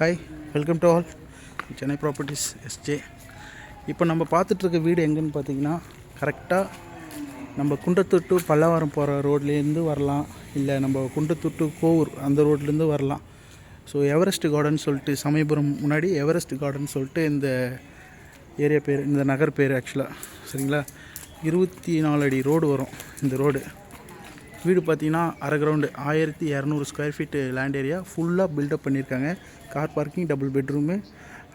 Hi, welcome to all Chennai properties SJ. இப்போ நம்ம பார்த்துட்ருக்க வீடு எங்கேன்னு பார்த்தீங்கன்னா, கரெக்டாக நம்ம குன்றத்தூர் டு பல்லாவரம் போகிற ரோட்லேருந்து வரலாம், இல்லை நம்ம குன்றத்தூர் டு கோவூர் அந்த ரோட்லேருந்து வரலாம். ஸோ எவரெஸ்ட் கார்டன் சொல்லிட்டு, சமயபுரம் முன்னாடி எவரெஸ்ட் கார்டன் சொல்லிட்டு இந்த ஏரியா பேர், இந்த நகர் பேர் ஆக்சுவலாக. சரிங்களா, 24 அடி ரோடு வரும் இந்த ரோடு. வீடு பார்த்திங்கன்னா அரை ground 1200 square feet land area ஃபுல்லாக பில்டப் பண்ணியிருக்காங்க. Car parking, double bedroom,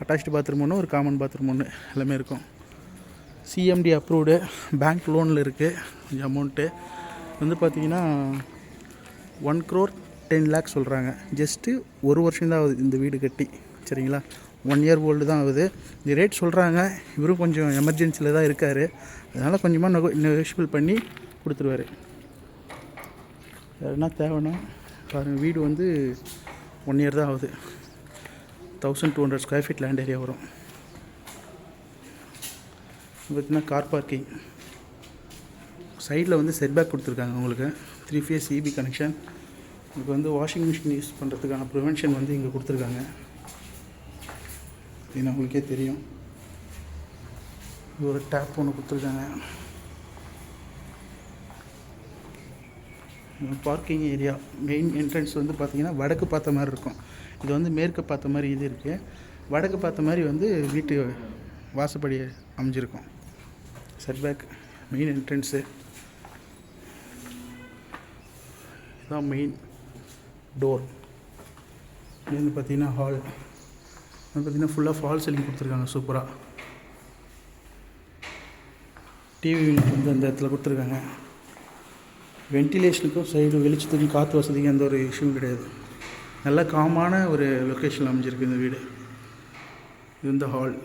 attached bathroom ஒன்று, ஒரு காமன் பாத்ரூம் ஒன்று எல்லாமே இருக்கும். சிஎம்டி அப்ரூவ்டு, பேங்க் லோனில் இருக்குது. கொஞ்சம் அமௌண்ட்டு வந்து பார்த்திங்கன்னா 1,10,00,000 சொல்கிறாங்க. ஜஸ்ட்டு ஒரு வருஷம் தான் ஆகுது இந்த வீடு கட்டி. சரிங்களா, 1 இயர் ஓல்டு தான் ஆகுது. இந்த ரேட் சொல்கிறாங்க. இவரும் கொஞ்சம் எமர்ஜென்சியில் தான் இருக்கார், அதனால் கொஞ்சமாக நெகோஷியபிள் பண்ணி கொடுத்துருவார். யாருன்னா தேவைன்னா பாருங்கள். வீடு வந்து 1 இயர் தான் ஆகுது. 1200 ஸ்கொயர் ஃபீட் லேண்ட் ஏரியா வரும். பார்த்திங்கன்னா கார் பார்க்கிங், சைடில் வந்து செட்பேக் கொடுத்துருக்காங்க உங்களுக்கு. 3 ஃபேஸ் இபி கனெக்ஷன். உங்களுக்கு வந்து வாஷிங் மிஷின் யூஸ் பண்ணுறதுக்கான ப்ரிவென்ஷன் வந்து இங்கே கொடுத்துருக்காங்க. இது உங்களுக்கே தெரியும். இது ஒரு டேப் ஒன்று கொடுத்துருக்காங்க. பார்க்கிங் ஏரியா, மெயின் என்ட்ரன்ஸ் வந்து பார்த்திங்கன்னா வடக்கு பார்த்த மாதிரி இருக்கும். இது வந்து மேற்கு பார்த்த மாதிரி இது இருக்குது. வடக்கு பார்த்த மாதிரி வந்து வீட்டு வாசப்படி அமைஞ்சிருக்கும். செட்பேக், மெயின் என்ட்ரன்ஸு, இதுதான் மெயின் டோர். இது வந்து பார்த்திங்கன்னா ஹால். அது பார்த்திங்கன்னா ஃபுல்லாக ஃபால் சீலிங் கொடுத்துருக்காங்க சூப்பராக. டிவி யூனிட் வந்து அந்த இடத்துல கொடுத்துருக்காங்க. வென்டிலேஷனுக்கும் சைடு வெளிச்சத்துக்கும் காற்று வசதிக்கும் எந்த ஒரு இஷ்யூவும் கிடையாது. நல்ல காமான ஒரு லொக்கேஷனில் அமைஞ்சிருக்கு இந்த வீடு. இது வந்து ஹால்.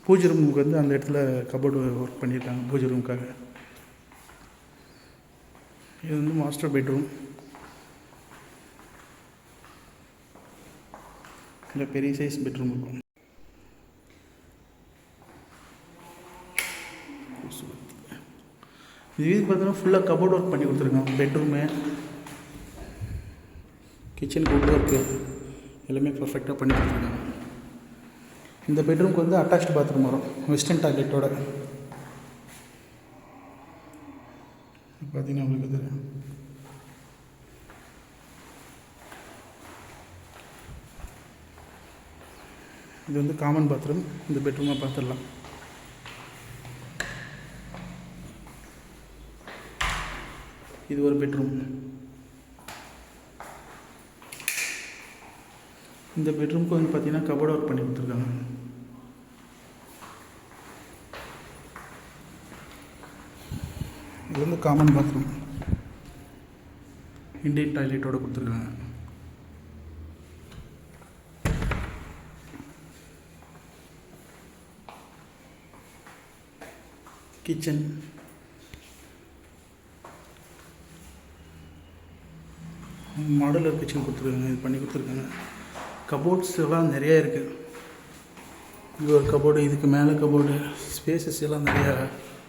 பூஜை ரூமுக்கு வந்து அந்த இடத்துல கபோர்டு ஒர்க் பண்ணியிருக்காங்க பூஜை ரூமுக்காக. இது வந்து மாஸ்டர் பெட்ரூம். இல்லை பெரிய சைஸ் பெட்ரூம் இருக்கும். இது வீடு பார்த்தீங்கன்னா ஃபுல்லாக கபோர்ட் ஒர்க் பண்ணி கொடுத்துருக்காங்க. பெட்ரூமு, கிச்சன், குட் ஒர்க்கு எல்லாமே பர்ஃபெக்டாக பண்ணி கொடுத்துருக்காங்க. இந்த பெட்ரூமுக்கு வந்து அட்டாச்டு பாத்ரூம் வரும், வெஸ்டர்ன் டாய்லெட்டோட. பார்த்தீங்கன்னா உங்களுக்கு தெரியும். இது வந்து காமன் பாத்ரூம். இந்த பெட்ரூமாக பார்த்துடலாம். இது ஒரு பெட்ரூம். இந்த பெட்ரூமுக்கு வந்து பார்த்தீங்கன்னா கபோர்ட் ஒர்க் பண்ணி கொடுத்துருக்காங்க. இது வந்து காமன் பாத்ரூம், இண்டியன் டாய்லெட்டோடு கொடுத்துருக்காங்க. கிச்சன், மாடலர் கிச்சன் கொடுத்துருக்காங்க. இது பண்ணி கொடுத்துருக்காங்க. கபோர்ட்ஸ் எல்லாம் நிறையா இருக்குது. இது ஒரு கபோர்டு, இதுக்கு மேலே கபோர்டு, ஸ்பேசஸ் எல்லாம் நிறையா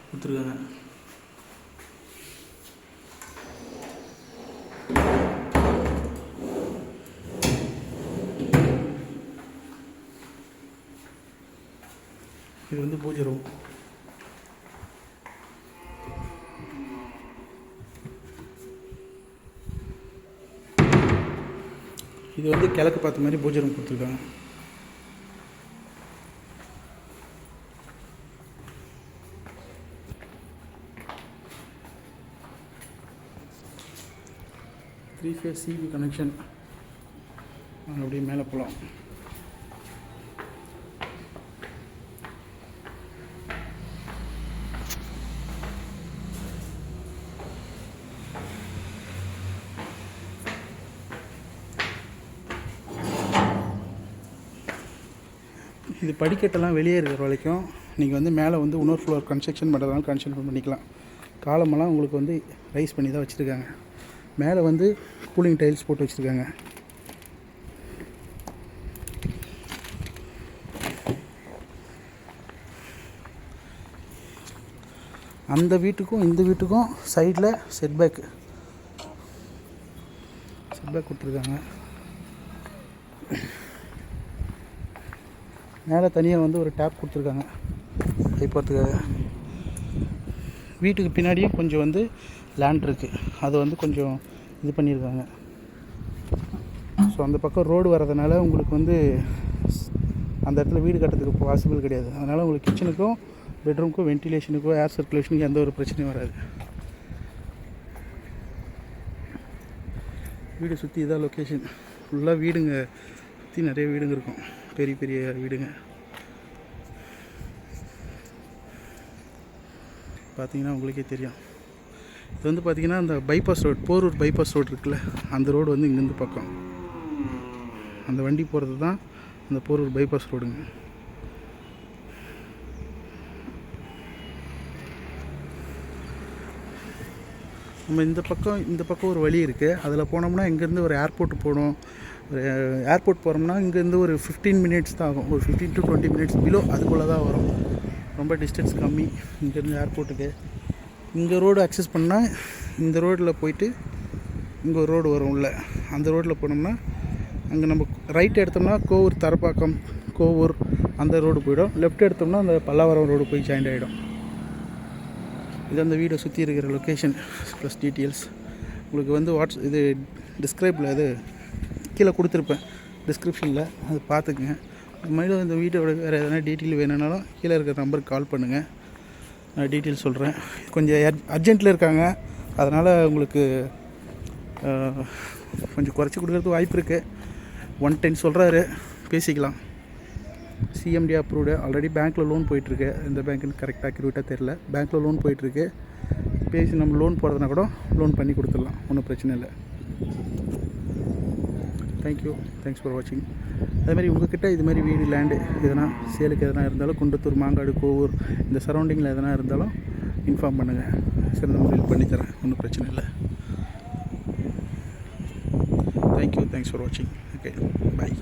கொடுத்துருக்காங்க. இது வந்து பூஜை ரூம். இது வந்து கிழக்கு பார்த்த மாதிரி பூஜை ரூம் கொடுத்துருக்காங்க. Three phase CP connection. அப்படியே மேலே போகலாம். இது படிக்கட்டெல்லாம் வெளியே இருக்கிற வரைக்கும் நீங்கள் வந்து மேலே வந்து இன்னொரு ஃப்ளோர் கன்ஸ்ட்ரக்ஷன் பண்ணுறதுனால கன்ஸ்ட்ரக்ஷன் பண்ணிக்கலாம். காலமெல்லாம் உங்களுக்கு வந்து ரைஸ் பண்ணி தான் வச்சுருக்காங்க. மேலே வந்து கூலிங் டைல்ஸ் போட்டு வச்சுருக்காங்க. அந்த வீட்டுக்கும் இந்த வீட்டுக்கும் சைடில் செட்பேக் கொடுத்துருக்காங்க. மேலே தனியாக வந்து ஒரு டேப் கொடுத்துருக்காங்க பைப் போகிறதுக்காக. வீட்டுக்கு பின்னாடியும் கொஞ்சம் வந்து லேண்ட் இருக்குது, அதை வந்து கொஞ்சம் இது பண்ணியிருக்காங்க. ஸோ அந்த பக்கம் ரோடு வர்றதுனால உங்களுக்கு வந்து அந்த இடத்துல வீடு கட்டுறதுக்கு பாசிபிள் கிடையாது. அதனால் உங்களுக்கு கிச்சனுக்கும் பெட்ரூமுக்கும் வென்டிலேஷனுக்கும் ஏர் சர்க்குலேஷனுக்கும் எந்த ஒரு பிரச்சனையும் வராது. வீடு சுற்றி இதான் லொக்கேஷன். ஃபுல்லாக வீடுங்க, சுற்றி நிறைய வீடுங்க இருக்கும், பெரிய பெரிய வீடுங்க. பார்த்தீங்கன்னா உங்களுக்கே தெரியும். இது வந்து பார்த்திங்கன்னா அந்த bypass road, Porur bypass road இருக்குல்ல, அந்த ரோடு வந்து இங்கேருந்து பக்கம் அந்த வண்டி போகிறது தான் அந்த போரூர் பைபாஸ் ரோடுங்க. நம்ம இந்த பக்கம் ஒரு வழி இருக்குது, அதில் போனோம்னா இங்கேருந்து ஒரு ஏர்போர்ட் போகணும். ஒரு ஏர்போர்ட் போகிறோம்னா இங்கேருந்து ஒரு 15 மினிட்ஸ் தான் ஆகும், ஒரு 15 to 20 மினிட்ஸ் பிலோ அதுக்குள்ளே தான் வரும். ரொம்ப டிஸ்டன்ஸ் கம்மி இங்கேருந்து ஏர்போர்ட்டுக்கு. இங்கே ரோடு அக்சஸ் பண்ணால் இந்த ரோட்டில் போயிட்டு இங்கே ஒரு ரோடு வரும் உள்ள, அந்த ரோட்டில் போனோம்னா அங்கே நம்ம ரைட் எடுத்தோம்னா கோவூர் தரப்பாக்கம் கோவூர் அந்த ரோடு போயிடும். லெஃப்ட் எடுத்தோம்னா அந்த பல்லாவரம் ரோடு போய் ஜாயிண்ட் ஆகிடும். இது அந்த வீடை சுற்றி இருக்கிற லொக்கேஷன் ப்ளஸ் டீட்டெயில்ஸ் உங்களுக்கு வந்து இது டிஸ்கிரைபில் இது கீழே கொடுத்துருப்பேன் டிஸ்கிரிப்ஷனில், அது பார்த்துக்குங்க. மேலும் இந்த வீட்டோட வேறு எதனா டீட்டெயில் வேணும்னாலும் கீழே இருக்கிற நம்பருக்கு கால் பண்ணுங்கள், நான் டீட்டெயில் சொல்கிறேன். கொஞ்சம் அர்ஜென்ட்டில் இருக்காங்க, அதனால் உங்களுக்கு கொஞ்சம் குறைச்சி கொடுக்குறது வாய்ப்பு இருக்குது. 110 சொல்கிறாரு, பேசிக்கலாம். சிஎம்டி அப்ரூவ்டு, ஆல்ரெடி பேங்க்கில் லோன் போயிட்டுருக்கு. இந்த பேங்க்குன்னு கரெக்டாக அக்யூரேட்டாக தெரில, பேங்க்கில் லோன் போயிட்டுருக்கு. பேசி நம்ம லோன் போடுறதுனா கூட லோன் பண்ணி கொடுத்துடலாம், ஒன்றும் பிரச்சனை இல்லை. தேங்க்யூ, தேங்க்ஸ் ஃபார் வாட்சிங். அதுமாதிரி உங்கள்கிட்ட இதுமாதிரி வீடு லேண்டு எதனா சேலுக்கு எதனா இருந்தாலும் குன்றத்தூர் மாங்காடு கோவூர் இந்த சரௌண்டிங்கில் எதனா இருந்தாலும் இன்ஃபார்ம் பண்ணுங்கள், சிறந்த முறையில் பண்ணித்தரேன், ஒன்றும் பிரச்சனை இல்லை. தேங்க்யூ, தேங்க்ஸ் ஃபார் வாட்சிங். ஓகே, பாய்.